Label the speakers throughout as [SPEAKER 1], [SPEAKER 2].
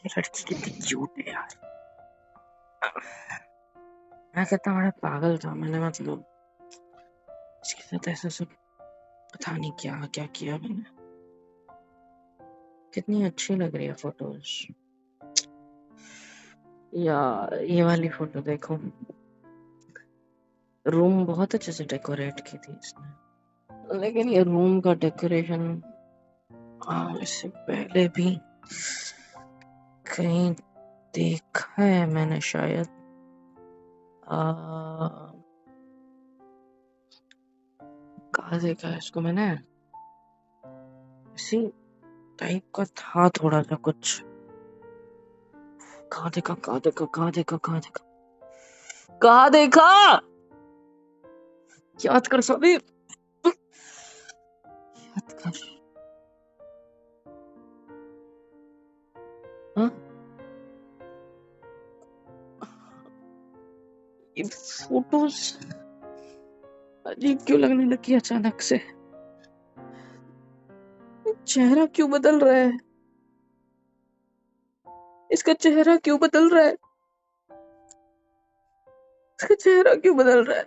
[SPEAKER 1] लड़की कितनी क्यूट है यार। मैं कहता बड़ा पागल था मैंने, मतलब इसके साथ ऐसा सब पता नहीं क्या क्या किया मैंने। कितनी अच्छी लग रही है फोटोज यार। ये वाली फोटो देखो, रूम बहुत अच्छे से डेकोरेट की थी इसने। लेकिन ये रूम का डेकोरेशन इससे पहले भी कहीं देखा है मैंने शायद। कहाँ देखा है इसको मैंने? इसी टाइप का था थोड़ा सा कुछ। कहाँ देखा कहाँ देखा कहाँ देखा कहाँ देखा कहाँ देखा? याद कर सभी, याद कर। हाँ, ये फोटोज अजीब क्यों लगने लगी अचानक से? चेहरा क्यों बदल रहा है? इसका चेहरा क्यों बदल रहा है? इसका चेहरा क्यों बदल रहा है?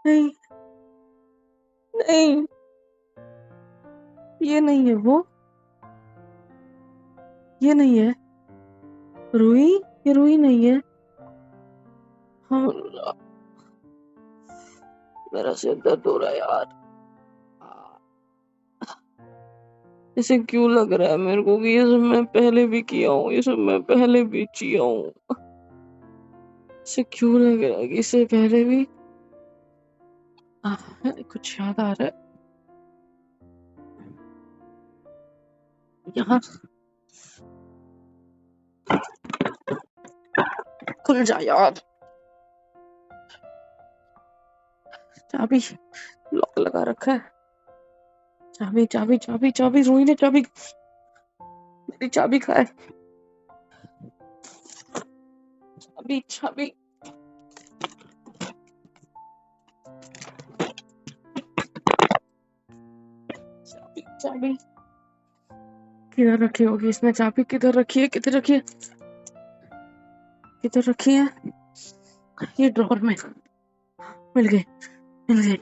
[SPEAKER 1] नहीं नहीं, ये नहीं है वो, ये नहीं है रूही, ये रूही नहीं है। हम, मेरा सिर दर्द हो रहा है यार। इसे क्यों लग रहा है मेरे को कि ये सब मैं पहले भी किया हूँ, ये सब मैं पहले भी जिया हूँ। इसे क्यों लग रहा है कि इससे पहले भी कुछ याद आ रहा है यहाँ। खुल जा यार, चाबी लॉक लगा रखा है। चाबी चाबी चाबी चाबी, रूही ने चाबी, मेरी चाबी खाए। चाबी चाबी चाबी चाबी किधर रखी होगी इसने? चाबी किधर रखी है, किधर रखी है, किधर रखी है? ये ड्रॉर में। मिल गई, मिल गई।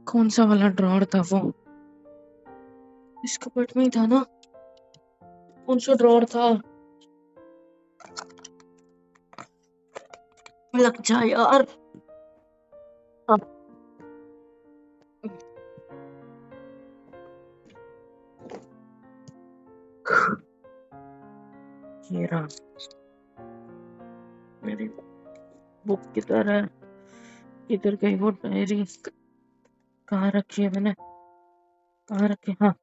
[SPEAKER 1] कौन सा वाला ड्रॉर था वो? इस कपबोर्ड में ही था ना? कौन सा ड्रॉर था? लग जा यार। ये रहा, मेरी बुक किधर है? किधर गई वो डायरी? कहाँ रखी है मैंने, कहाँ रखी? हाँ,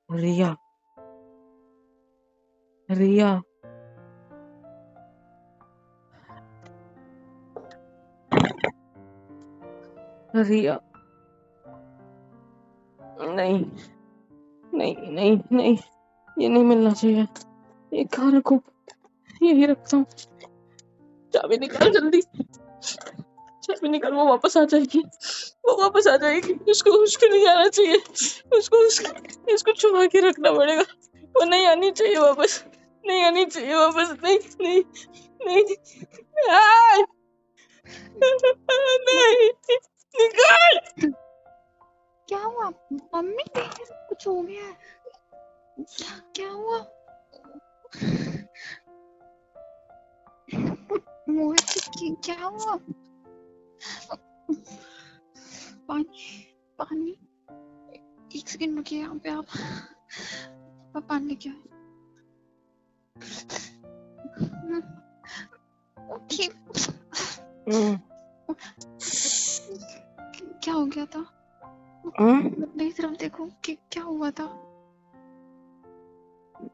[SPEAKER 1] रिया, रिया, रिया। नहीं नहीं नहीं नहीं, ये नहीं मिलना चाहिए। ये कहाँ रखूं? यही रखता हूँ। चाबी निकाल जल्दी, चाबी निकाल। वो वापस आ जाएगी, वो वापस आ जाएगी। उसको नहीं आना चाहिए। इसको छुपा के रखना पड़ेगा। वो नहीं आनी चाहिए वापस, नहीं आनी चाहिए वापस। नहीं नहीं नहीं, नहीं, निकाल।
[SPEAKER 2] क्या हुआ मम्मी? कुछ हो गया है? क्या हुआ मोहित? क्या हुआ? पानी पानी, एक सेकंड रुकिए यहाँ पे आप पानी लेके आए। ओके, क्या हो गया था? मेरी तरफ देखो कि क्या हुआ था?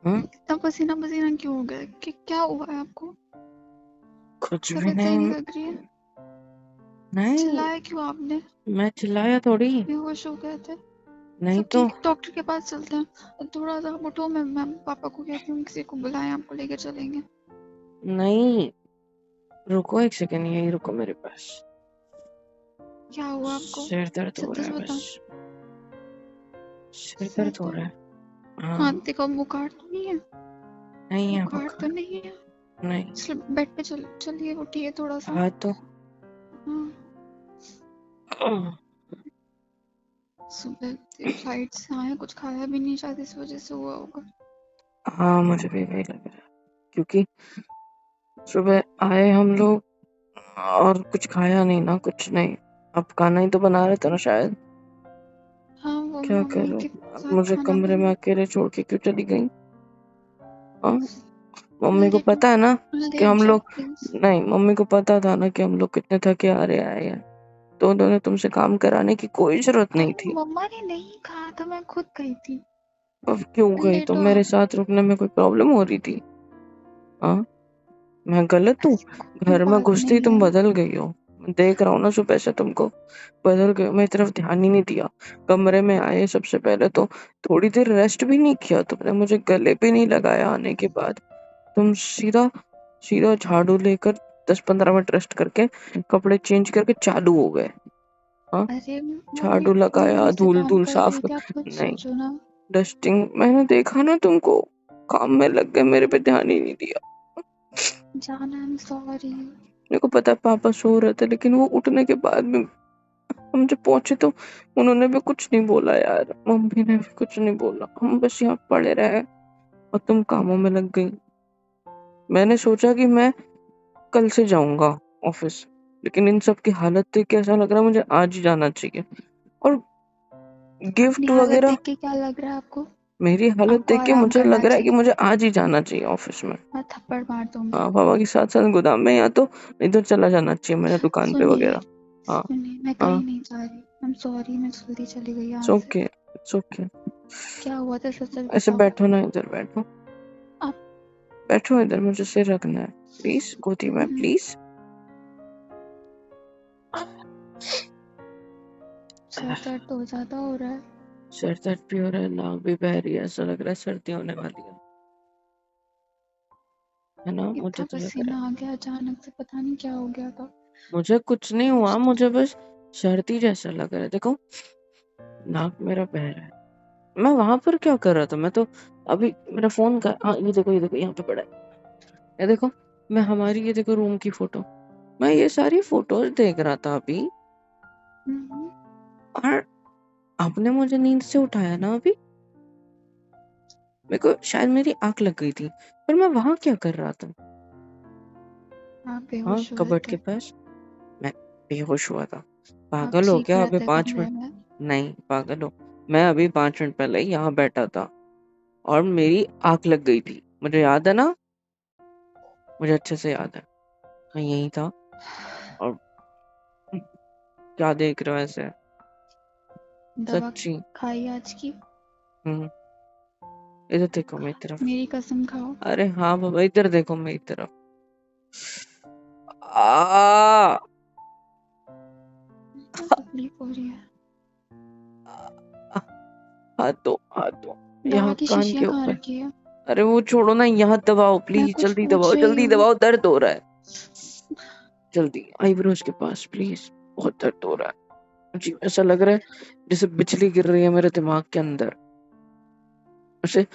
[SPEAKER 2] इतना पसीना पसीना क्यों हो गया? कि क्या हुआ है आपको?
[SPEAKER 1] कुछ भी
[SPEAKER 2] तबीयत सही नहीं
[SPEAKER 1] नहीं।
[SPEAKER 2] लग रही है।
[SPEAKER 1] नहीं,
[SPEAKER 2] चिल्लाया क्यों आपने?
[SPEAKER 1] मैं चिल्लाया थोड़ी।
[SPEAKER 2] बेहोश हो गए थे?
[SPEAKER 1] नहीं
[SPEAKER 2] सब
[SPEAKER 1] तो
[SPEAKER 2] ठीक, डॉक्टर के पास चलते हैं। थोड़ा सा आप उठो, मैं पापा को कहती हूँ किसी को बुलाएं, आपको लेकर चलेंगे।
[SPEAKER 1] नहीं, रुको एक सेकंड, यही रुको मेरे पास।
[SPEAKER 2] क्या हुआ आपको?
[SPEAKER 1] सिर दर्द हो
[SPEAKER 2] सच
[SPEAKER 1] रहा
[SPEAKER 2] सच
[SPEAKER 1] है
[SPEAKER 2] बताओ।
[SPEAKER 1] बस, सिर
[SPEAKER 2] सिर
[SPEAKER 1] दर्द हो रहा
[SPEAKER 2] दर्द?
[SPEAKER 1] है। हाँ।
[SPEAKER 2] हाँ देखो, बुखार तो नहीं है?
[SPEAKER 1] नहीं है
[SPEAKER 2] बुखार तो
[SPEAKER 1] बुखार।
[SPEAKER 2] नहीं है?
[SPEAKER 1] नहीं।
[SPEAKER 2] चलो बेड पे चलिए, उठिए थोड़ा सा।
[SPEAKER 1] हाँ तो
[SPEAKER 2] हाँ, सुबह फ्लाइट से आए, कुछ खाया भी नहीं, शायद इस वजह से हुआ होगा।
[SPEAKER 1] हाँ मुझे भी वही लग रहा है, क्योंकि सुबह आए हम लोग और कुछ खाया नहीं ना, कुछ नहीं। अब खाना ही तो बना रहे थे ना शायद।
[SPEAKER 2] हाँ, वो
[SPEAKER 1] क्या
[SPEAKER 2] मम्मी
[SPEAKER 1] करूं,
[SPEAKER 2] के
[SPEAKER 1] अब
[SPEAKER 2] साथ
[SPEAKER 1] मुझे
[SPEAKER 2] खाना
[SPEAKER 1] कमरे में
[SPEAKER 2] बन।
[SPEAKER 1] अकेले छोड़ के क्यों चली गई? हाँ, मम्मी को
[SPEAKER 2] लेट
[SPEAKER 1] पता है ना कि
[SPEAKER 2] लेट
[SPEAKER 1] हम
[SPEAKER 2] जाओ
[SPEAKER 1] लोग,
[SPEAKER 2] प्लीज।
[SPEAKER 1] नहीं मम्मी को पता था ना कि हम लोग कितने थके आ रहे आए हैं, तो उन्होंने तुमसे काम कराने की कोई जरूरत नहीं
[SPEAKER 2] अरे
[SPEAKER 1] थी।
[SPEAKER 2] मम्मा ने नहीं कहा था, मैं खुद गई थी।
[SPEAKER 1] अब क्यों गई? तो
[SPEAKER 2] लेटो
[SPEAKER 1] मेरे
[SPEAKER 2] आप।
[SPEAKER 1] साथ रुकने में कोई प्रॉब्लम हो रही थी? हाँ, मैं गलत हूँ?
[SPEAKER 2] ऐसी कोई
[SPEAKER 1] घर में
[SPEAKER 2] बात
[SPEAKER 1] घुसते ही
[SPEAKER 2] नहीं
[SPEAKER 1] तुम
[SPEAKER 2] है।
[SPEAKER 1] बदल गई हो, मैं देख रहा हूँ ना सुबह से तुमको। बदल गए, मेरी तरफ ध्यान ही नहीं दिया। कमरे में आए सबसे पहले तो थोड़ी देर रेस्ट भी नहीं किया तुमने, मुझे गले भी नहीं लगाया। आने के बाद तुम सीधा सीधा झाड़ू लेकर 10-15 मिनट रेस्ट करके कपड़े चेंज करके चालू हो गए। हाँ,
[SPEAKER 2] अरे मम्मी
[SPEAKER 1] झाड़ू लगाया,
[SPEAKER 2] मम्मी से
[SPEAKER 1] धूल
[SPEAKER 2] काम
[SPEAKER 1] धूल
[SPEAKER 2] कर
[SPEAKER 1] साफ
[SPEAKER 2] रही थी, आप खुद
[SPEAKER 1] नहीं,
[SPEAKER 2] सोचो ना।
[SPEAKER 1] डस्टिंग, मैंने देखा ना तुमको, काम में लग गए, मेरे पे ध्यान ही नहीं दिया।
[SPEAKER 2] जाना, आई एम सॉरी।
[SPEAKER 1] मेरे को पता है पापा सो रहे थे, लेकिन वो उठने के बाद भी हम जब पहुंचे तो उन्होंने भी कुछ नहीं बोला यार, मम्मी ने भी कुछ नहीं बोला, हम बस यहाँ पड़े रहे और तुम कामों में लग गई। मैंने सोचा कि मैं कल से जाऊंगा ऑफिस, लेकिन इन सब की हालत देख के ऐसा लग रहा है मुझे आज ही जाना चाहिए। और
[SPEAKER 2] अपनी
[SPEAKER 1] गिफ्ट
[SPEAKER 2] हालत
[SPEAKER 1] वगैरह,
[SPEAKER 2] देख के क्या लग रहा है आपको?
[SPEAKER 1] मेरी हालत
[SPEAKER 2] आपको
[SPEAKER 1] देख के
[SPEAKER 2] आराम
[SPEAKER 1] मुझे लग
[SPEAKER 2] करना
[SPEAKER 1] रहा है कि
[SPEAKER 2] चाहिए।
[SPEAKER 1] मुझे आज ही जाना चाहिए ऑफिस में।
[SPEAKER 2] मैं थप्पड़ मार दूंगी।
[SPEAKER 1] हाँ, पापा के साथ साथ गोदाम में, या तो इधर चला जाना चाहिए मेरे दुकान पे
[SPEAKER 2] सुनिए
[SPEAKER 1] वगैरह। हाँ।
[SPEAKER 2] सुनिए, मैं
[SPEAKER 1] हाँ,
[SPEAKER 2] कहीं नहीं जा रही, आई एम सॉरी, मैं जल्दी चली गई
[SPEAKER 1] इट्स
[SPEAKER 2] यहाँ से।
[SPEAKER 1] Okay, it's okay.
[SPEAKER 2] क्या हुआ था, सच सच
[SPEAKER 1] ऐसे
[SPEAKER 2] बताओ।
[SPEAKER 1] बैठो ना, इधर बैठो,
[SPEAKER 2] आप
[SPEAKER 1] बैठो इधर, मुझे सिर रखना है प्लीज, गोदी में प्लीज।
[SPEAKER 2] सर दर्द तो ज्यादा हो रहा है।
[SPEAKER 1] सर दर्द भी हो रहा है, नाक भी बह रही है, ऐसा लग रहा है सर्दी होने वाली है ना? मुझे
[SPEAKER 2] इतना
[SPEAKER 1] तो लग रहा
[SPEAKER 2] पसीना
[SPEAKER 1] है।
[SPEAKER 2] आ गया अचानक से, पता नहीं क्या हो गया था।
[SPEAKER 1] मुझे कुछ नहीं हुआ, मुझे बस सर्दी जैसा लग रहा है। देखो, नाक मेरा बह रहा है। मैं वहां पर क्या कर रहा था? मैं तो अभी मेरा फोन का, हाँ ये देखो, ये देखो यहाँ पे पड़ा है, ये देखो, मैं हमारी, ये देखो रूम की फोटो, मैं ये सारी फोटोज देख रहा था अभी।
[SPEAKER 2] हम्म,
[SPEAKER 1] और आपने मुझे नींद से उठाया ना अभी, मेरे को शायद मेरी आंख लग गई थी, पर मैं वहां क्या कर रहा था?
[SPEAKER 2] आप
[SPEAKER 1] हाँ,
[SPEAKER 2] बेहोश हुए
[SPEAKER 1] कबर्ड के
[SPEAKER 2] थे।
[SPEAKER 1] पास मैं बेहोश हुआ था।
[SPEAKER 2] आप
[SPEAKER 1] पागल हो
[SPEAKER 2] चीख
[SPEAKER 1] क्या?
[SPEAKER 2] रहे
[SPEAKER 1] अभी
[SPEAKER 2] थे
[SPEAKER 1] 5 मिनट,
[SPEAKER 2] कमरे में।
[SPEAKER 1] नहीं पागल हो, मैं अभी 5 मिनट पहले ही यहाँ बैठा था और मेरी आंख लग गई थी, मुझे याद है ना, मुझे अच्छे से याद है, मैं यही था। और क्या देख रहे हो ऐसे?
[SPEAKER 2] दवा
[SPEAKER 1] सच्ची।
[SPEAKER 2] खाई आज की?
[SPEAKER 1] हम्म, इधर देखो मेरी तरफ।
[SPEAKER 2] मेरी कसम खाओ।
[SPEAKER 1] अरे हाँ बाबा, इधर देखो मेरी तरफ। आ
[SPEAKER 2] क्या तकलीफ हो रही है?
[SPEAKER 1] हाथ दो, हाथ दो,
[SPEAKER 2] दवा
[SPEAKER 1] यहाँ
[SPEAKER 2] की
[SPEAKER 1] कान
[SPEAKER 2] शीशियां
[SPEAKER 1] के
[SPEAKER 2] कहाँ
[SPEAKER 1] ऊपर।
[SPEAKER 2] रखी है?
[SPEAKER 1] अरे वो छोड़ो ना, यहाँ दबाओ
[SPEAKER 2] मैं
[SPEAKER 1] प्लीज,
[SPEAKER 2] कुछ
[SPEAKER 1] जल्दी
[SPEAKER 2] पूछ
[SPEAKER 1] दबाओ,
[SPEAKER 2] रही
[SPEAKER 1] जल्दी
[SPEAKER 2] हूँ।
[SPEAKER 1] दबाओ, दर्द हो रहा है, जल्दी आईब्रोज के पास प्लीज, बहुत दर्द हो रहा है। जी, ऐसा लग रहा है जैसे बिजली गिर रही है मेरे दिमाग के अंदर, ऐसे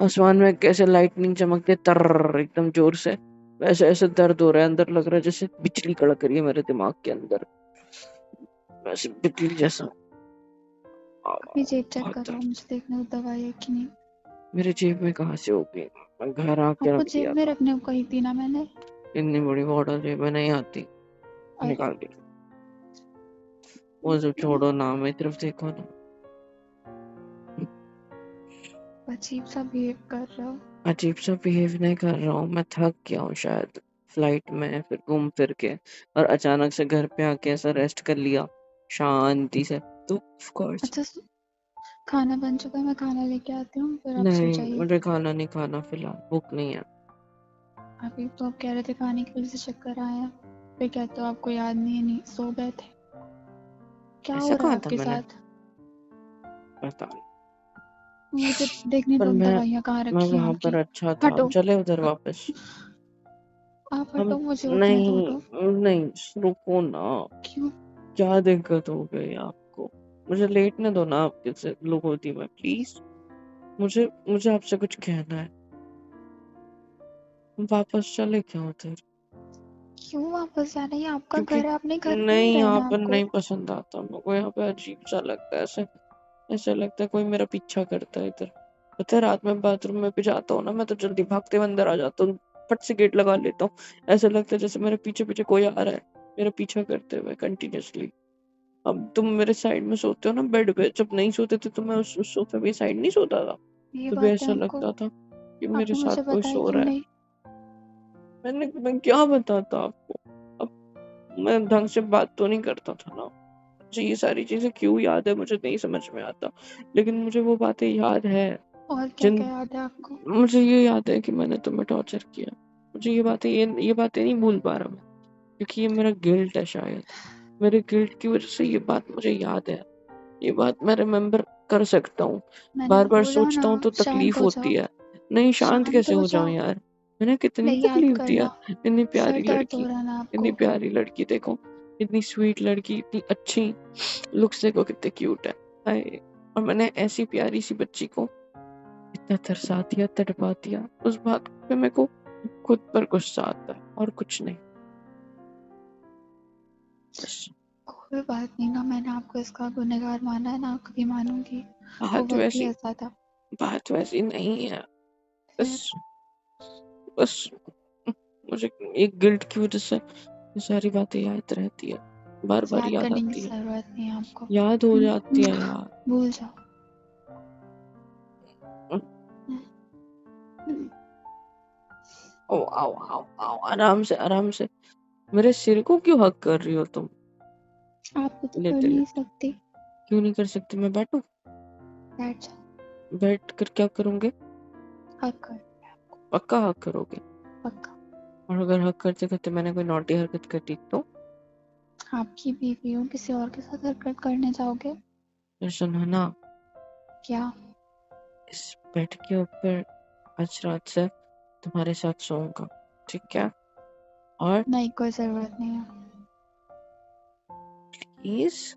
[SPEAKER 1] आसमान में कैसे लाइटनिंग चमकती है तर एकदम जोर से, वैसे ऐसे दर्द हो रहा है अंदर, लग रहा है जैसे बिजली कड़क रही है मेरे दिमाग के अंदर, वैसे बिजली जैसा।
[SPEAKER 2] अपनी जेब चेक
[SPEAKER 1] बहुत
[SPEAKER 2] करो,
[SPEAKER 1] दर्द।
[SPEAKER 2] मुझे देखने दो दवाई है कि नहीं।
[SPEAKER 1] मेरे जेब में कहाँ से होगी, मैं घर आके
[SPEAKER 2] आपको
[SPEAKER 1] रख
[SPEAKER 2] जेब
[SPEAKER 1] दिया
[SPEAKER 2] में
[SPEAKER 1] था।
[SPEAKER 2] रखने को कही थी ना मैंने।
[SPEAKER 1] इतनी बड़ी बॉटल जेब में नहीं आती,
[SPEAKER 2] अरे
[SPEAKER 1] निकाल दी। वो सब छोड़ो ना, मेरी तरफ देखो ना।
[SPEAKER 2] अजीब सा बिहेव कर रहे हो।
[SPEAKER 1] अजीब सा बिहेव नहीं कर रहा हूँ, मैं थक गया हूँ शायद फ्लाइट में, फिर घूम फिर के, और अचानक से घर पे आके ऐसा रेस्ट कर लिया शांति से, तो ऑफ कोर्स।
[SPEAKER 2] अच्छा खाना बन चुका है, मैं खाना लेके आती हूँ, फिर आप सो
[SPEAKER 1] नहीं,
[SPEAKER 2] जाइए।
[SPEAKER 1] मुझे खाना नहीं खाना, फिलहाल भूख नहीं है।
[SPEAKER 2] अभी तो आप कह रहे थे खाने की वजह से चक्कर आया, फिर कहते हो आपको याद नहीं है, नहीं सो गए थे। क्या
[SPEAKER 1] ऐसा
[SPEAKER 2] हो रहा है
[SPEAKER 1] कहा था
[SPEAKER 2] आपके
[SPEAKER 1] मैंने?
[SPEAKER 2] साथ?
[SPEAKER 1] पता नहीं,
[SPEAKER 2] मुझे देखने
[SPEAKER 1] पर
[SPEAKER 2] दो
[SPEAKER 1] मैं
[SPEAKER 2] दवाइयाँ कहाँ
[SPEAKER 1] मैं
[SPEAKER 2] रखी हैं
[SPEAKER 1] वहां पर
[SPEAKER 2] आपकी।
[SPEAKER 1] अच्छा था। हम
[SPEAKER 2] हटो,
[SPEAKER 1] चले उधर वापस।
[SPEAKER 2] आप
[SPEAKER 1] हम
[SPEAKER 2] हटो, मुझे उठने दो,
[SPEAKER 1] नहीं
[SPEAKER 2] हटो।
[SPEAKER 1] नहीं, रुको ना।
[SPEAKER 2] क्यों?
[SPEAKER 1] क्या दिक्कत हो गई आपको? मुझे लेटने दो ना, आपके से लोग होती मैं प्लीज। मुझे मुझे आपसे कुछ कहना है। वापस चले क्या उधर?
[SPEAKER 2] क्यों वापस जाना? ये आपका
[SPEAKER 1] क्योंकि
[SPEAKER 2] घर है, अपने घर में ही
[SPEAKER 1] नहीं, यहाँ
[SPEAKER 2] रहना
[SPEAKER 1] पर
[SPEAKER 2] आपको।
[SPEAKER 1] नहीं पसंद आता मेरे को। यहाँ पे अजीब सा लगता है, ऐसे ऐसा लगता है कोई मेरा पीछा करता है इधर। पता है, रात में बाथरूम में भी जाता हूँ ना मैं, तो जल्दी भागते हुए अंदर आ जाता हूँ, फट से गेट लगा लेता हूँ। ऐसा लगता है जैसे मेरे पीछे पीछे कोई आ रहा है, मेरा पीछा करते हुए कंटिन्यूअसली। अब तुम मेरे साइड में सोते हो ना बेड पे, जब नहीं सोते थे तो मैं उस सोफे पे साइड नहीं सोता था।
[SPEAKER 2] ये
[SPEAKER 1] तो भी
[SPEAKER 2] बातें
[SPEAKER 1] ऐसा
[SPEAKER 2] आपको
[SPEAKER 1] लगता था कि मेरे
[SPEAKER 2] आपने
[SPEAKER 1] साथ
[SPEAKER 2] मुझे
[SPEAKER 1] कोई
[SPEAKER 2] बताई
[SPEAKER 1] सो
[SPEAKER 2] क्यों
[SPEAKER 1] रहा है।
[SPEAKER 2] नहीं?
[SPEAKER 1] मैं क्या बताता आपको? अब मैं ढंग से बात तो नहीं करता था ना। मुझे ये सारी चीजें क्यों याद है मुझे नहीं समझ में आता, लेकिन मुझे वो बातें याद है।
[SPEAKER 2] और क्या
[SPEAKER 1] जिन
[SPEAKER 2] क्या याद है आपको?
[SPEAKER 1] मुझे ये याद है कि मैंने तुम्हें टॉर्चर किया। मुझे ये बातें नहीं भूल पा रहा मैं, क्योंकि ये मेरा गिल्ट है शायद। मेरे गिल्ट की वजह से ये बात मुझे याद है। ये बात मैं रिमेम्बर कर सकता हूँ।
[SPEAKER 2] मैंने
[SPEAKER 1] बार बार
[SPEAKER 2] हो जाओ ना,
[SPEAKER 1] सोचता हूँ तो
[SPEAKER 2] शांत
[SPEAKER 1] तकलीफ
[SPEAKER 2] हो जाओ।
[SPEAKER 1] होती है। नहीं, शांत
[SPEAKER 2] शांत
[SPEAKER 1] कैसे
[SPEAKER 2] हो
[SPEAKER 1] हो जाऊं
[SPEAKER 2] जाओ।
[SPEAKER 1] यार? मैंने कितनी
[SPEAKER 2] नहीं याद
[SPEAKER 1] तकलीफ दी है।
[SPEAKER 2] करना।
[SPEAKER 1] इतनी
[SPEAKER 2] सर
[SPEAKER 1] प्यारी
[SPEAKER 2] दर्द हो
[SPEAKER 1] लड़की,
[SPEAKER 2] रहा ना
[SPEAKER 1] इतनी
[SPEAKER 2] आपको?
[SPEAKER 1] प्यारी लड़की देखो, इतनी स्वीट लड़की, इतनी अच्छी लुक्स देखो, कितने क्यूट है। हाय, और मैंने ऐसी प्यारी सी बच्ची को इतना तरसा दिया, तड़पा दिया। उस बात पे मेरे को खुद पर गुस्सा आता है और कुछ नहीं, बस।
[SPEAKER 2] कोई बात नहीं ना, मैंने आपको इसका गुनहगार माना है ना, कभी मानूंगी। वो
[SPEAKER 1] बात
[SPEAKER 2] वक्त ही
[SPEAKER 1] वैसी
[SPEAKER 2] ऐसा था।
[SPEAKER 1] बात वैसी नहीं है। बस
[SPEAKER 2] फिर
[SPEAKER 1] बस मुझे एक गिल्ट की वजह से ये सारी बातें याद रहती है, बार बार
[SPEAKER 2] याद
[SPEAKER 1] याद
[SPEAKER 2] करने की
[SPEAKER 1] आती है,
[SPEAKER 2] जरूरत नहीं है आपको।
[SPEAKER 1] याद हो जाती है यार।
[SPEAKER 2] भूल जाओ। हम्म,
[SPEAKER 1] ओ, आओ आओ आओ, आराम से आराम से। मेरे सिर को क्यों हक कर रही हो तुम?
[SPEAKER 2] आप कुछ कर
[SPEAKER 1] लेटे
[SPEAKER 2] नहीं
[SPEAKER 1] लेटे
[SPEAKER 2] सकती।
[SPEAKER 1] क्यों नहीं कर सकती? मैं बैठूं?
[SPEAKER 2] बैठ जाओ।
[SPEAKER 1] बैठ कर क्या करूंगे?
[SPEAKER 2] हक कर।
[SPEAKER 1] पक्का हक करोगे?
[SPEAKER 2] पक्का।
[SPEAKER 1] और अगर हक करते करते मैंने कोई नौटी हरकत कर दी तो?
[SPEAKER 2] आपकी बीवी हो, किसी और के साथ हरकत करने जाओगे?
[SPEAKER 1] फिर सुनो ना,
[SPEAKER 2] क्या?
[SPEAKER 1] इस बेड के ऊपर आज रात से तुम्हारे साथ सोऊंगा, ठीक है? और
[SPEAKER 2] नहीं, कोई जरूरत नहीं है।
[SPEAKER 1] प्लीज।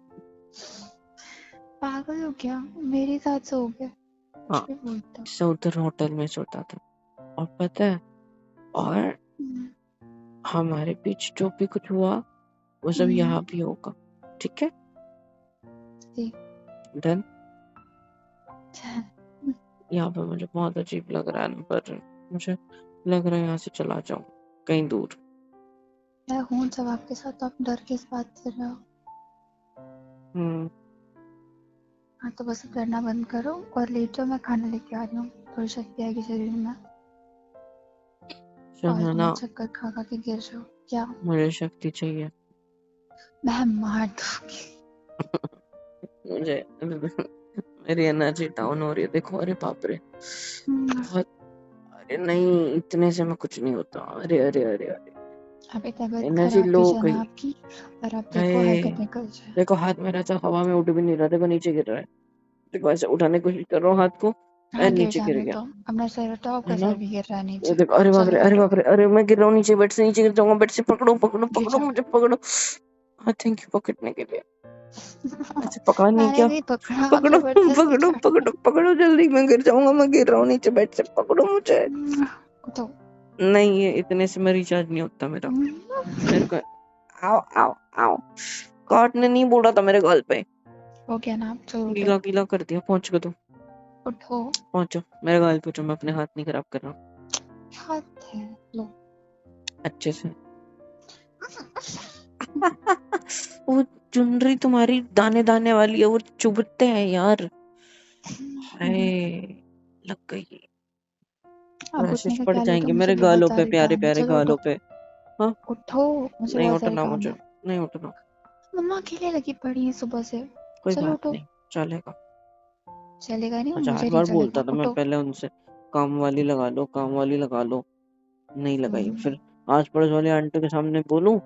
[SPEAKER 2] पागल हो क्या? मेरे साथ सोओगे?
[SPEAKER 1] हाँ,
[SPEAKER 2] कुछ भी बोलते हो।
[SPEAKER 1] इससे उधर होटल में सोता था। और पता है, और
[SPEAKER 2] हम्म,
[SPEAKER 1] हमारे बीच जो भी कुछ हुआ वो सब
[SPEAKER 2] हम्म,
[SPEAKER 1] यहाँ भी होगा, ठीक है?
[SPEAKER 2] ठीक।
[SPEAKER 1] डन। यहाँ पे मुझे बहुत अजीब लग रहा है ना, पर मुझे लग रहा है यहाँ से चला जाऊं कहीं दूर।
[SPEAKER 2] मैं हूँ जब आपके साथ, तो आप डर किस बात से रहे हो?
[SPEAKER 1] हम्म।
[SPEAKER 2] हाँ, तो बस डरना बंद करो और लेट जाओ, मैं खाना लेके आ रही हूँ। थोड़ी शक्ति आएगी शरीर में।
[SPEAKER 1] सुनो
[SPEAKER 2] फालतू
[SPEAKER 1] ना,
[SPEAKER 2] में चक्कर खा खा के गिर जाओ। क्या?
[SPEAKER 1] मुझे शक्ति चाहिए।
[SPEAKER 2] मैं मार दूंगी।
[SPEAKER 1] मुझे मेरी एनर्जी डाउन हो रही है, देखो। अरे बाप रे, बहुत। अरे नहीं, इतने से मैं कुछ नहीं होता। अरे अरे अरे अरे,
[SPEAKER 2] अभी तबीयत
[SPEAKER 1] एनर्जी
[SPEAKER 2] खराब
[SPEAKER 1] लो
[SPEAKER 2] भी
[SPEAKER 1] हो
[SPEAKER 2] जाना
[SPEAKER 1] गई।
[SPEAKER 2] आपकी, और अब देखो
[SPEAKER 1] हाय,
[SPEAKER 2] हरकत निकल जाए।
[SPEAKER 1] देखो हाथ मेरा तो हवा में उठ भी नहीं रहा, देखो नीचे गिर रहा है। देखो ऐसे उठाने की कोशिश कर रहा हूँ हाथ को,
[SPEAKER 2] हाँ, गिर
[SPEAKER 1] नीचे गिर
[SPEAKER 2] जाने
[SPEAKER 1] गया।
[SPEAKER 2] दो। अपना सर हटाओ,
[SPEAKER 1] है
[SPEAKER 2] आपका
[SPEAKER 1] ना?
[SPEAKER 2] सर भी गिर रहा है
[SPEAKER 1] ये
[SPEAKER 2] नीचे।
[SPEAKER 1] देखो, अरे बाप रे,
[SPEAKER 2] चलो
[SPEAKER 1] अरे
[SPEAKER 2] हटो।
[SPEAKER 1] बाप रे, अरे मैं गिर रहा हूँ नीचे, बेड से नीचे गिर जाऊंगा। बेड से पकड़ो पकड़ो
[SPEAKER 2] गिर
[SPEAKER 1] पकड़ो, मुझे पकड़ो। हाँ, थैंक यू पकड़ने के लिए।
[SPEAKER 2] जाओ।
[SPEAKER 1] ऐसे पकड़ा नहीं
[SPEAKER 2] मैंने
[SPEAKER 1] क्या?
[SPEAKER 2] नहीं पकड़ा, आप
[SPEAKER 1] पकड़ो
[SPEAKER 2] जबरदस्ती
[SPEAKER 1] पकड़ो
[SPEAKER 2] कर रहे
[SPEAKER 1] पकड़ो पकड़ो, जल्दी, मैं गिर जाऊंगा, मैं गिर रहा हूँ नीचे, बेड से पकड़ो मुझे।
[SPEAKER 2] हो। उठो।
[SPEAKER 1] नहीं, ये इतने से मैं रिचार्ज नहीं होता मेरा। मेरे को आओ आओ आओ, काटने नहीं बोला था मेरे गाल पे।
[SPEAKER 2] हो गया ना? आप चलो उठो।
[SPEAKER 1] गीला गीला कर दिया। पहुंच गए तुम?
[SPEAKER 2] उठो।
[SPEAKER 1] पहुंचो, मेरे गाल पहुंचो, मैं अपने हाथ नहीं खराब कर रहा।
[SPEAKER 2] हाथ है, लो।
[SPEAKER 1] अच्छे से। वो चुनरी तुम्हारी दाने दाने वाली है, वो चुभते हैं यार। हाय, लग गई।
[SPEAKER 2] अब उठने
[SPEAKER 1] रैशेस
[SPEAKER 2] का
[SPEAKER 1] पड़
[SPEAKER 2] क्या
[SPEAKER 1] जाएंगे
[SPEAKER 2] लोगे? मुझे
[SPEAKER 1] मेरे
[SPEAKER 2] बहुत
[SPEAKER 1] गालों पे,
[SPEAKER 2] सारे
[SPEAKER 1] प्यारे
[SPEAKER 2] काम है,
[SPEAKER 1] प्यारे
[SPEAKER 2] चलो
[SPEAKER 1] गालों
[SPEAKER 2] उठो।
[SPEAKER 1] पे। हाँ,
[SPEAKER 2] उठो, मुझे
[SPEAKER 1] नहीं
[SPEAKER 2] बहुत सारे
[SPEAKER 1] उठना
[SPEAKER 2] काम
[SPEAKER 1] मुझे,
[SPEAKER 2] है।
[SPEAKER 1] नहीं उठना।
[SPEAKER 2] मम्मा अकेले लगी पड़ी है सुबह से।
[SPEAKER 1] कोई
[SPEAKER 2] चलो
[SPEAKER 1] बात
[SPEAKER 2] उठो।
[SPEAKER 1] नहीं, चलेगा।
[SPEAKER 2] चलेगा नहीं,
[SPEAKER 1] हजार
[SPEAKER 2] मुझे नहीं
[SPEAKER 1] बार बोलता
[SPEAKER 2] चलेगा,
[SPEAKER 1] था मैं
[SPEAKER 2] उठो।
[SPEAKER 1] पहले उनसे, काम वाली लगा लो, काम वाली लगा लो। नहीं लगाई।
[SPEAKER 2] हम्म,
[SPEAKER 1] फिर आस पड़ोस वाले आंटी के सामने बोलूं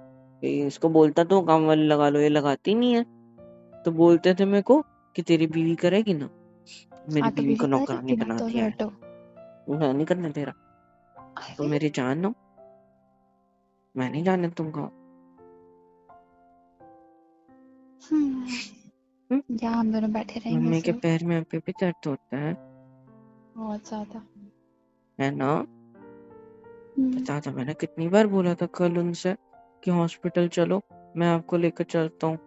[SPEAKER 1] कि इसको बोलता तो काम वाली लगा लो, ये लगाती नहीं है। तो बोलते थे मेरे को कि तेरी बीवी करेगी ना। मेरी
[SPEAKER 2] हाँ तो
[SPEAKER 1] बीवी को
[SPEAKER 2] बीवी का
[SPEAKER 1] नौकरानी
[SPEAKER 2] रखती ना
[SPEAKER 1] बना
[SPEAKER 2] तो
[SPEAKER 1] दिया है।
[SPEAKER 2] हटो।
[SPEAKER 1] मैं नहीं करने दे रहा। तुम
[SPEAKER 2] अरे
[SPEAKER 1] मेरी जान हो, मैं नहीं जाने दूंगा। हम्म?
[SPEAKER 2] यहाँ हम दोनों बैठे रहेंगे
[SPEAKER 1] मम्मी के
[SPEAKER 2] सिर्फ।
[SPEAKER 1] पैर में अभी भी दर्द होता है
[SPEAKER 2] बहुत ज्यादा।
[SPEAKER 1] ना?
[SPEAKER 2] हम्म,
[SPEAKER 1] बता था, मैंने कितनी बार बोला था कल उनसे कि हॉस्पिटल चलो, मैं आपको लेकर चलता हूँ।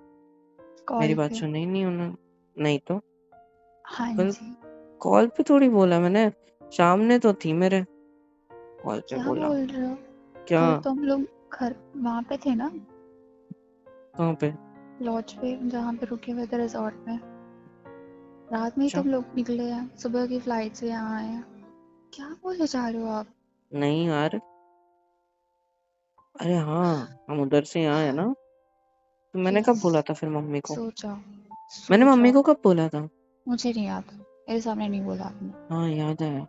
[SPEAKER 1] मेरी
[SPEAKER 2] कॉल
[SPEAKER 1] बात
[SPEAKER 2] पे।
[SPEAKER 1] सुनी नहीं उन्होंने। नहीं तो
[SPEAKER 2] हाँ
[SPEAKER 1] कल
[SPEAKER 2] जी।
[SPEAKER 1] कॉल पे थोड़ी बोला मैंने, सामने तो थी मेरे, कॉल पे
[SPEAKER 2] क्या
[SPEAKER 1] बोला।
[SPEAKER 2] बोल रहे हो?
[SPEAKER 1] क्या?
[SPEAKER 2] कल तो हम लोग घर वहां पे थे ना,
[SPEAKER 1] कहाँ पे?
[SPEAKER 2] लॉज पे जहाँ पे रुके हुए थे रिजॉर्ट में। रात में ही
[SPEAKER 1] अच्छा,
[SPEAKER 2] तुम लोग निकले हैं, सुबह की फ्लाइट से यहाँ आए हैं। क्या बोले जा रहे हो आप?
[SPEAKER 1] नहीं यार, अरे हाँ, हम उधर से यहाँ है ना। तो मैंने कब
[SPEAKER 2] यस।
[SPEAKER 1] बोला था फिर मम्मी को?
[SPEAKER 2] सो जाओ,
[SPEAKER 1] मैंने
[SPEAKER 2] सो
[SPEAKER 1] मम्मी
[SPEAKER 2] जाओ।
[SPEAKER 1] को कब बोला था?
[SPEAKER 2] मुझे नहीं याद, मेरे सामने नहीं बोला आपने।
[SPEAKER 1] हाँ याद है,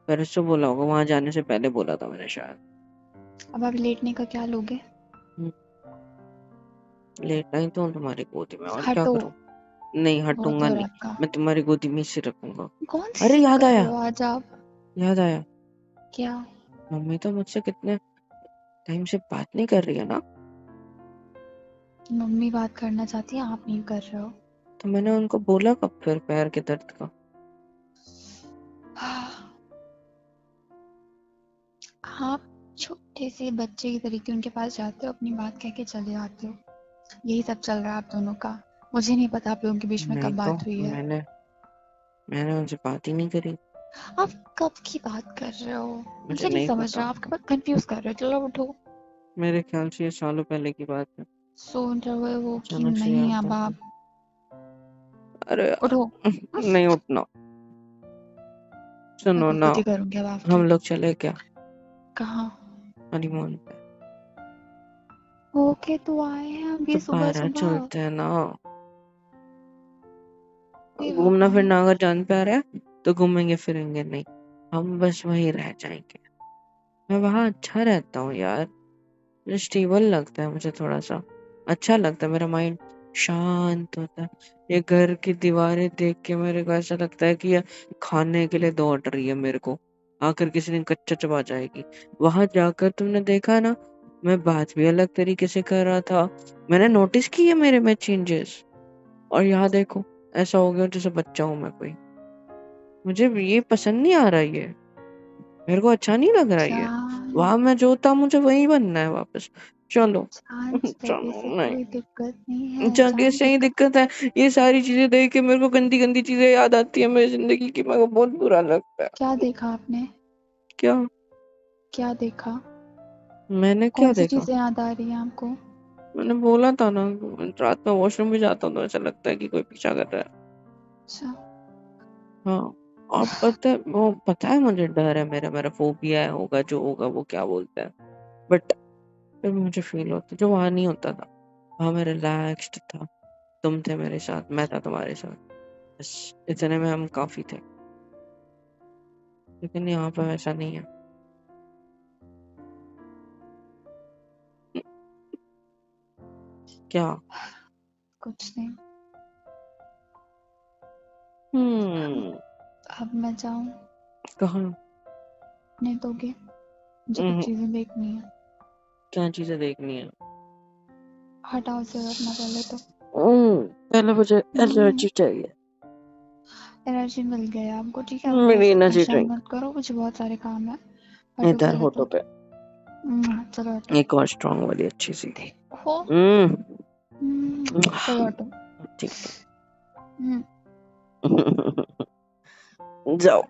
[SPEAKER 1] परसों बोला होगा, वहां जाने से पहले बोला था मैंने शायद।
[SPEAKER 2] अब आप लेटने का क्या लोगे?
[SPEAKER 1] हम्म, लेटना ही तो हूँ तुम्हारी गोदी में, और क्या
[SPEAKER 2] हटो,
[SPEAKER 1] करूँ? नहीं
[SPEAKER 2] बहुत
[SPEAKER 1] हटूंगा
[SPEAKER 2] हो रहा है
[SPEAKER 1] नहीं,
[SPEAKER 2] आपका।
[SPEAKER 1] मैं तुम्हारी गोदी में ही रखूंगा।
[SPEAKER 2] कौन सी
[SPEAKER 1] अरे
[SPEAKER 2] जिद
[SPEAKER 1] याद
[SPEAKER 2] कर रहे
[SPEAKER 1] आया,
[SPEAKER 2] हो आज आप?
[SPEAKER 1] याद आया,
[SPEAKER 2] क्या?
[SPEAKER 1] मम्मी तो मुझसे कितने टाइम से बात नहीं कर रही है ना।
[SPEAKER 2] मम्मी बात करना चाहती है, आप नहीं कर रहे हो।
[SPEAKER 1] तो मैंने उनको बोला कब फिर पैर के दर्द का?
[SPEAKER 2] आप छोटे से बच्चे की तरीके उनके पास जाते हो, अपनी बात कह के चले आते हो। यही सब चल रहा है आप दोनों का। मुझे नहीं पता आप लोगों के बीच में
[SPEAKER 1] नहीं
[SPEAKER 2] कब
[SPEAKER 1] तो
[SPEAKER 2] बात हुई है।
[SPEAKER 1] मैंने मैंने उनसे बात ही नहीं करी।
[SPEAKER 2] आप कब की बात कर रहे हो?
[SPEAKER 1] मुझे
[SPEAKER 2] मुझे नहीं
[SPEAKER 1] नहीं
[SPEAKER 2] समझ
[SPEAKER 1] पता,
[SPEAKER 2] रहा, आपके बात कंफ्यूज कर रहे हो। चलो उठो।
[SPEAKER 1] मेरे ख्याल से ये सालों पहले की बात है,
[SPEAKER 2] सोच रहे हो कि
[SPEAKER 1] अचानक से
[SPEAKER 2] नहीं?
[SPEAKER 1] याद आ
[SPEAKER 2] अब
[SPEAKER 1] गई।
[SPEAKER 2] आप
[SPEAKER 1] अरे यार,
[SPEAKER 2] उठो।
[SPEAKER 1] नहीं उठना।
[SPEAKER 2] मैं
[SPEAKER 1] सुनो ना,
[SPEAKER 2] खुद ही करूंगी अब
[SPEAKER 1] हम
[SPEAKER 2] आपकी।
[SPEAKER 1] लोग चले क्या
[SPEAKER 2] कहाँ?
[SPEAKER 1] हनीमून पे?
[SPEAKER 2] ओके तो आए हैं अभी सुबह
[SPEAKER 1] दोबारा
[SPEAKER 2] सुबह।
[SPEAKER 1] चलते हैं ना।
[SPEAKER 2] हे
[SPEAKER 1] घूमना
[SPEAKER 2] भगवान।
[SPEAKER 1] फिरना अगर जान पे आ रहा है तो घूमेंगे फिरेंगे नहीं, हम बस वहीं रह जाएंगे। मैं वहां अच्छा रहता हूँ यार, मुझे स्टेबल लगता है, मुझे थोड़ा सा अच्छा लगता है, मेरा माइंड शांत होता है। ये घर की दीवारें देख के मेरे को ऐसा लगता है कि ये खाने के लिए दौड़ रही है मेरे को, आकर किसी दिन कच्चा चबा जाएगी। वहां जाकर तुमने देखा ना, मैं बात भी अलग तरीके से कर रहा था, मैंने नोटिस किए मेरे में चेंजेस। और यहाँ देखो, ऐसा हो गया जैसे बच्चा हूं मैं कोई। मुझे ये पसंद नहीं आ रहा ये, मेरे को अच्छा नहीं लग रहा ये।
[SPEAKER 2] जान,
[SPEAKER 1] वहां मैं जो था मुझे वही बनना है वापस। चलो।
[SPEAKER 2] जान जगह
[SPEAKER 1] चलो
[SPEAKER 2] से
[SPEAKER 1] नहीं,
[SPEAKER 2] कोई दिक्कत नहीं है।
[SPEAKER 1] जगह
[SPEAKER 2] जान
[SPEAKER 1] से ही दिक्कत है। ये सारी चीजें देख के मेरे को गंदी गंदी चीजें याद आती है मेरी जिंदगी की, मेरे को बहुत बुरा लगता है।
[SPEAKER 2] क्या देखा आपने?
[SPEAKER 1] क्या?
[SPEAKER 2] क्या देखा?
[SPEAKER 1] मैंने क्या
[SPEAKER 2] कौन सी
[SPEAKER 1] देखा?
[SPEAKER 2] चीजें याद आ रही हैं आपको?
[SPEAKER 1] मैंने बोला था ना, रात में वॉशरूम भी जाता हूँ तो ऐसा लगता है कि कोई पीछा कर रहा है।
[SPEAKER 2] अच्छा।
[SPEAKER 1] हाँ, और पता है, वो पता है मुझे डर है, मेरा फोबिया है, होगा जो होगा वो क्या बोलते हैं, बट फिर मुझे फील होता जो वहां नहीं होता था। वहां मैं रिलैक्स्ड था, तुम थे मेरे साथ, मैं था तुम्हारे साथ, बस इतने में हम काफी थे। लेकिन यहाँ पे वैसा नहीं है। क्या?
[SPEAKER 2] कुछ नहीं।
[SPEAKER 1] हम्म।
[SPEAKER 2] अब मैं जाऊं?
[SPEAKER 1] कहाँ?
[SPEAKER 2] नहीं दोगे? मुझे कुछ
[SPEAKER 1] हम्म,
[SPEAKER 2] चीजें देखनी है।
[SPEAKER 1] क्या चीजें देखनी है?
[SPEAKER 2] हटाओ सिर अपना पहले तो।
[SPEAKER 1] पहले मुझे
[SPEAKER 2] हम्म,
[SPEAKER 1] एनर्जी चाहिए।
[SPEAKER 2] एनर्जी मिल गया आपको, ठीक है। अब
[SPEAKER 1] मेरी
[SPEAKER 2] वैसे
[SPEAKER 1] एनर्जी
[SPEAKER 2] परेशान
[SPEAKER 1] ड्रिंक
[SPEAKER 2] मत करो, मुझे बहुत सारे काम है। हटो
[SPEAKER 1] इधर
[SPEAKER 2] पहले
[SPEAKER 1] होटो
[SPEAKER 2] तो।
[SPEAKER 1] पे,
[SPEAKER 2] चलो हटो।
[SPEAKER 1] एक और स्ट्रॉन्ग वाली अच्छी सी।
[SPEAKER 2] देखो।
[SPEAKER 1] हम्म।
[SPEAKER 2] चलो हटो।
[SPEAKER 1] ठीक
[SPEAKER 2] हम्म,
[SPEAKER 1] है। जाओ।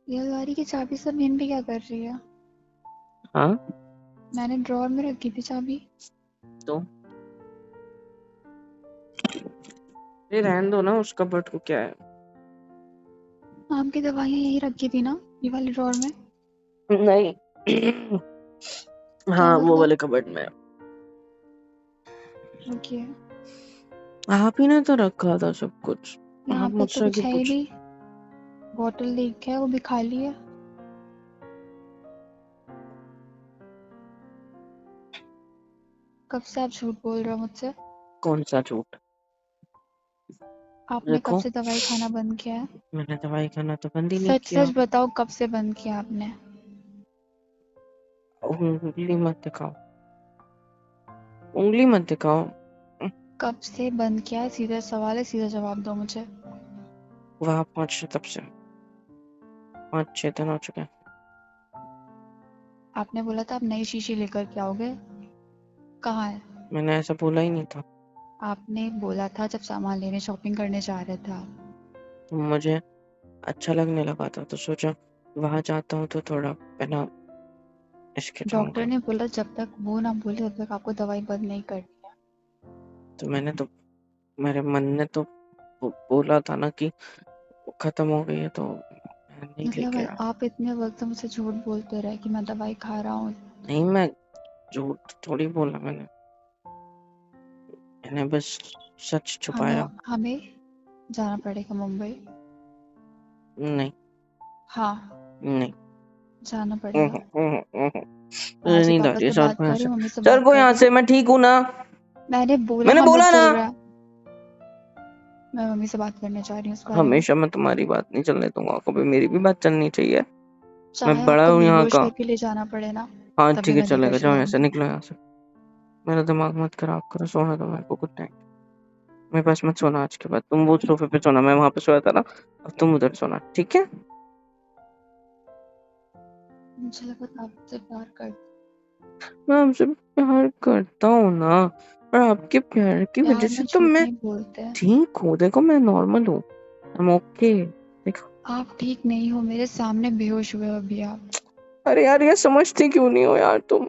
[SPEAKER 2] ये अलमारी की चाबी सब यहीं पे क्या कर रही है?
[SPEAKER 1] हाँ,
[SPEAKER 2] मैंने ड्रॉर में रखी थी चाबी।
[SPEAKER 1] तो ये रहने दो ना, उस कबर्ड को क्या है।
[SPEAKER 2] आपकी दवाइयाँ यहीं रखी थी ना, ये वाले ड्रॉर में?
[SPEAKER 1] नहीं।
[SPEAKER 2] क्या
[SPEAKER 1] हाँ, वो
[SPEAKER 2] मतलब?
[SPEAKER 1] वाले कबर्ड में।
[SPEAKER 2] रुकिए।
[SPEAKER 1] आप ही ने तो रखा था सब कुछ,
[SPEAKER 2] यहाँ
[SPEAKER 1] आप
[SPEAKER 2] पे तो
[SPEAKER 1] मुझसे
[SPEAKER 2] कुछ
[SPEAKER 1] क्यों
[SPEAKER 2] है ही
[SPEAKER 1] पूछ?
[SPEAKER 2] नहीं। बॉटल लीक है, वो भी खाली है। कब से आप झूठ बोल रहे हो मुझसे?
[SPEAKER 1] कौन सा झूठ?
[SPEAKER 2] आपने कब
[SPEAKER 1] देखो,
[SPEAKER 2] से दवाई खाना बंद किया है?
[SPEAKER 1] मैंने दवाई खाना तो बंद ही नहीं
[SPEAKER 2] सच
[SPEAKER 1] किया।
[SPEAKER 2] सच बताओ, कब से बंद किया आपने?
[SPEAKER 1] उंगली मत दिखाओ, उंगली मत दिखाओ।
[SPEAKER 2] कब से बंद किया है? सीधा सवाल है, सीधा जवाब दो मुझे।
[SPEAKER 1] वहां पहुंचे तब से 5-6 दिन हो चुके हैं।
[SPEAKER 2] आपने बोला था आप नई शीशी लेकर के आओगे, कहाँ है?
[SPEAKER 1] मैंने ऐसा बोला ही नहीं था।
[SPEAKER 2] आपने बोला था जब सामान लेने शॉपिंग करने जा रहे थे आप।
[SPEAKER 1] तो मुझे अच्छा लगने लगा था तो सोचा वहां जाता हूँ तो थोड़ा पहना इसके
[SPEAKER 2] डॉक्टर
[SPEAKER 1] जाऊंगा।
[SPEAKER 2] ने बोला जब तक वो ना बोले तब तक आपको दवाई बंद नहीं करनी है।
[SPEAKER 1] तो मैंने तो, मेरे मन ने तो बोला था ना कि वो खत्म हो गई है तो मैं नहीं लेके
[SPEAKER 2] मतलब
[SPEAKER 1] आया।
[SPEAKER 2] आप इतने वक्त से मुझसे झूठ बोलते रहे कि मैं दवाई खा रहा हूँ।
[SPEAKER 1] नहीं, मैं झूठ थोड़ी बोला, मैंने बस सच छुपाया।
[SPEAKER 2] हमें जाना पड़ेगा मुंबई।
[SPEAKER 1] नहीं,
[SPEAKER 2] हाँ,
[SPEAKER 1] नहीं।
[SPEAKER 2] जाना पड़ेगा। मैं आज ही
[SPEAKER 1] नींद आ
[SPEAKER 2] पापा
[SPEAKER 1] रही है,
[SPEAKER 2] से
[SPEAKER 1] सर
[SPEAKER 2] बात
[SPEAKER 1] को
[SPEAKER 2] कर
[SPEAKER 1] यहाँ
[SPEAKER 2] रही
[SPEAKER 1] से,
[SPEAKER 2] हूँ, मम्मी से
[SPEAKER 1] सर
[SPEAKER 2] बात
[SPEAKER 1] को
[SPEAKER 2] कर
[SPEAKER 1] यहाँ
[SPEAKER 2] रही
[SPEAKER 1] से,
[SPEAKER 2] हूँ।
[SPEAKER 1] मैं ठीक हूँ ना।
[SPEAKER 2] मैंने बोला
[SPEAKER 1] मैंने
[SPEAKER 2] हाँ
[SPEAKER 1] बोला
[SPEAKER 2] मत
[SPEAKER 1] ना।
[SPEAKER 2] बोल रहा। मैं मम्मी से बात करने जा रही हूँ इस बारे में।
[SPEAKER 1] हमेशा मैं तुम्हारी बात नहीं चलने दूंगा, कभी मेरी भी बात चलनी चाहिए। मैं
[SPEAKER 2] चाहे
[SPEAKER 1] बड़ा
[SPEAKER 2] आपको
[SPEAKER 1] हूँ यहाँ
[SPEAKER 2] बेहोश
[SPEAKER 1] का।
[SPEAKER 2] करके ले जाना पड़े ना,
[SPEAKER 1] हाँ
[SPEAKER 2] तब भी
[SPEAKER 1] ठीक है,
[SPEAKER 2] मैं लेकर
[SPEAKER 1] चलेगा, जाओ यहाँ से,
[SPEAKER 2] चलूंगी।
[SPEAKER 1] निकलो यहाँ से। मेरा दिमाग मत खराब करो, सोना दो मेरे को, गुड नाइट। मेरे पास मत सोना आज के बाद, तुम वो सोफे पे सोना, मैं वहां पे सोया था ना, अब तुम उधर सोना, ठीक है।
[SPEAKER 2] मुझे लगा आपसे प्यार कर।
[SPEAKER 1] मैं आपसे प्यार करता हूँ ना, और आपके प्यार की वजह
[SPEAKER 2] प्यार
[SPEAKER 1] से
[SPEAKER 2] में
[SPEAKER 1] तो
[SPEAKER 2] झूठ
[SPEAKER 1] मैं
[SPEAKER 2] नहीं बोलते हैं।
[SPEAKER 1] ठीक हूँ। देखो, मैं नॉर्मल हूँ, I'm ओके। देखो,
[SPEAKER 2] आप ठीक नहीं हो, मेरे सामने बेहोश हुए हो अभी आप।
[SPEAKER 1] अरे यार, ये समझती क्यों नहीं हो यार तुम?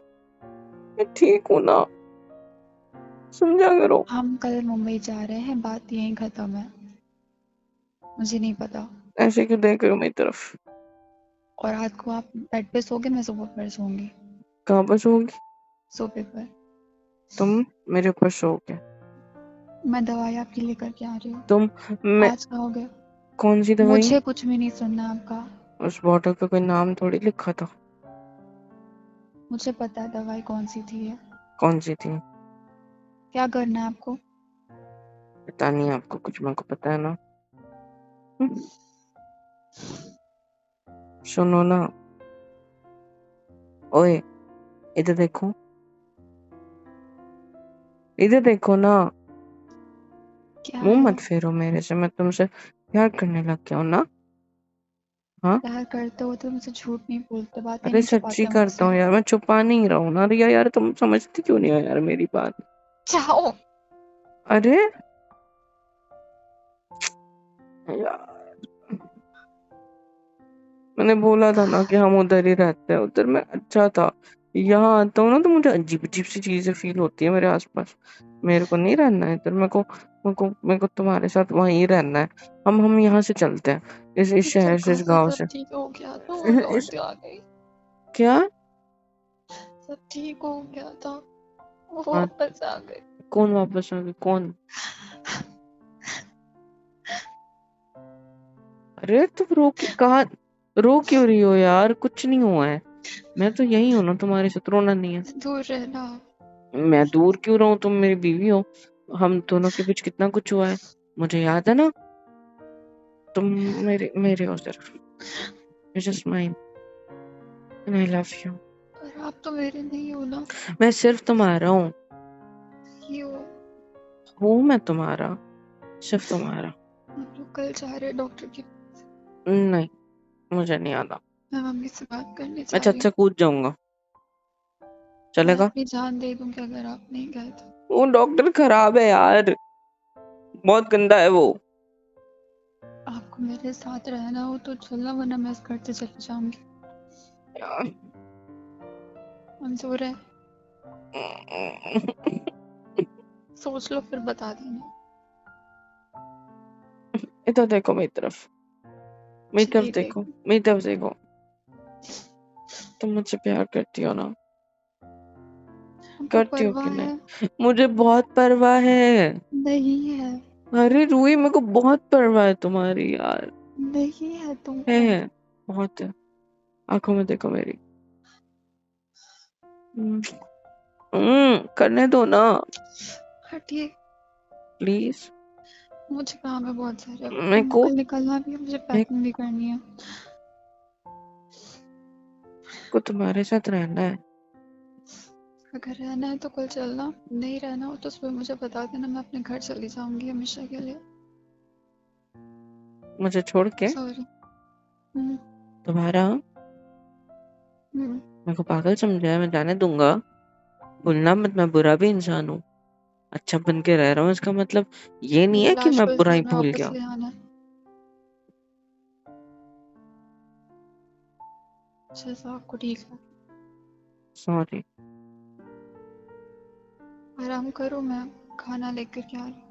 [SPEAKER 1] मैं ठीक हूँ ना, समझा करो।
[SPEAKER 2] हम कल मुंबई जा रहे हैं, बात यहीं खत्म है। मुझे नहीं पता।
[SPEAKER 1] ऐसे क्यों देख रहे हो मेरी तरफ?
[SPEAKER 2] और रात को आप बेड पे सोगे, मैं सोफे पर सोऊंगी।
[SPEAKER 1] कहाँ पर सोओगी?
[SPEAKER 2] सोफे पर।
[SPEAKER 1] तुम मेरे ऊपर सोओगे?
[SPEAKER 2] मैं दवाई आपकी लेकर के आ रही हूँ।
[SPEAKER 1] तुम, मैं,
[SPEAKER 2] आज खाओगे?
[SPEAKER 1] कौन सी दवाई?
[SPEAKER 2] मुझे कुछ भी नहीं सुनना आपका।
[SPEAKER 1] उस बॉटल पे कोई नाम थोड़ी लिखा था।
[SPEAKER 2] मुझे पता है दवाई कौन सी थी है।
[SPEAKER 1] कौन सी थी?
[SPEAKER 2] क्या करना है आपको?
[SPEAKER 1] पता नहीं आपको कुछ, मेरे को पता है ना। हम्म, सुनो ना, ओए, इधर देखो, इधर देखो ना।
[SPEAKER 2] क्या
[SPEAKER 1] मुंह
[SPEAKER 2] है?
[SPEAKER 1] मत फेरो मेरे से, मैं तुमसे प्यार करने लग गया हूँ ना। हाँ,
[SPEAKER 2] प्यार करते हो तो मुझसे झूठ नहीं बोलते, बातें
[SPEAKER 1] अरे
[SPEAKER 2] नहीं
[SPEAKER 1] सच्ची
[SPEAKER 2] छुपाते
[SPEAKER 1] करता
[SPEAKER 2] मुझसे।
[SPEAKER 1] हूँ यार, मैं छुपा नहीं रहा हूँ ना रिया यार, तुम समझती क्यों नहीं हो यार मेरी बात?
[SPEAKER 2] जाओ।
[SPEAKER 1] अरे यार, मैंने बोला था ना कि हम उधर ही रहते हैं, उधर में अच्छा था। यहाँ आता हूँ ना तो मुझे अजीब अजीब सी चीजें फील होती है मेरे आसपास। मेरे को नहीं रहना है इधर, मेरे को तुम्हारे साथ वहीं रहना है। हम यहाँ से चलते हैं, इस
[SPEAKER 2] जब
[SPEAKER 1] शहर से, इस
[SPEAKER 2] खांसी
[SPEAKER 1] गांव
[SPEAKER 2] सब
[SPEAKER 1] से।
[SPEAKER 2] ठीक हो गया तो वो
[SPEAKER 1] इस,
[SPEAKER 2] लौट के आ गई।
[SPEAKER 1] क्या?
[SPEAKER 2] सब ठीक हो गया था, वो
[SPEAKER 1] हाँ,
[SPEAKER 2] वापस आ गई।
[SPEAKER 1] कौन वापस आ गया, कौन? अरे तुम रो क्यों रही हो यार? कुछ नहीं हुआ है, मैं तो यही हूँ ना, तुम्हारे साथ रोना नहीं है।
[SPEAKER 2] दूर रहना।
[SPEAKER 1] मैं दूर क्यों रहूं, तुम मेरी बीवी हो। हम दोनों के बीच कितना कुछ हुआ है, मुझे याद है ना। तुम मेरे मेरे हो सिर्फ, you just mine, and I love you.
[SPEAKER 2] पर आप तो मेरे नहीं हो ना।
[SPEAKER 1] मैं सिर्फ तुम्हारा हूँ।
[SPEAKER 2] क्यों?
[SPEAKER 1] हूँ मैं तुम्हारा, सिर्फ तुम्हारा।
[SPEAKER 2] हम लोग कल जा रहे हैं डॉक्टर के।
[SPEAKER 1] नहीं, मुझे नहीं आता।
[SPEAKER 2] मैं मम्मी से बात करने
[SPEAKER 1] मैं
[SPEAKER 2] जा
[SPEAKER 1] छत
[SPEAKER 2] रही
[SPEAKER 1] से
[SPEAKER 2] हूँ।
[SPEAKER 1] कूद जाऊंगा,
[SPEAKER 2] मैं
[SPEAKER 1] चलेगा?
[SPEAKER 2] अपनी जान दे दूंगी अगर आप नहीं गए तो।
[SPEAKER 1] वो डॉक्टर खराब है यार, बहुत गंदा है वो।
[SPEAKER 2] आपको मेरे साथ रहना हो तो चलना, वरना मैं इस घर से चली जाऊंगी। मंजूर है? सोच लो फिर बता देना।
[SPEAKER 1] इधर देखो मेरी तरफ, मेरी तरफ
[SPEAKER 2] चलिए
[SPEAKER 1] देखो,
[SPEAKER 2] देखो।
[SPEAKER 1] मेरी तरफ देखो। तुम मुझसे प्यार करती हो ना?
[SPEAKER 2] हमको
[SPEAKER 1] करती हो कि
[SPEAKER 2] परवाह है?
[SPEAKER 1] नहीं? मुझे बहुत परवाह है।
[SPEAKER 2] नहीं है।
[SPEAKER 1] अरे रूही, मेरे को बहुत परवाह है तुम्हारी यार।
[SPEAKER 2] नहीं है तुमको।
[SPEAKER 1] है, बहुत है। आंखों में देखो मेरी। हम्म, करने दो ना,
[SPEAKER 2] हटिए।
[SPEAKER 1] प्लीज।
[SPEAKER 2] मुझे काम है बहुत सारे,
[SPEAKER 1] मेरे को
[SPEAKER 2] कल निकलना भी है, मुझे पैकिंग भी करनी है।
[SPEAKER 1] तुम्हारे साथ रहना है।
[SPEAKER 2] अगर रहना है तो कल चलना, नहीं रहना हो तो सुबह मुझे बता देना, मैं अपने घर चली जाऊंगी हमेशा के लिए।
[SPEAKER 1] मुझे छोड़ के?
[SPEAKER 2] सॉरी।
[SPEAKER 1] तुम्हारा मेरे को पागल समझा है? मैं जाने दूंगा? भूलना मत, मैं बुरा भी इंसान हूँ। अच्छा बन के रह रहा हूँ, इसका मतलब ये नहीं
[SPEAKER 2] मेरी
[SPEAKER 1] है कि
[SPEAKER 2] लाश
[SPEAKER 1] मैं
[SPEAKER 2] को इस
[SPEAKER 1] बुराई
[SPEAKER 2] घर में
[SPEAKER 1] भूल
[SPEAKER 2] वापस
[SPEAKER 1] गया।
[SPEAKER 2] ले आना। जैसा आपको ठीक है।
[SPEAKER 1] सॉरी।
[SPEAKER 2] आराम करो, मैं खाना लेकर के आ रही हूँ।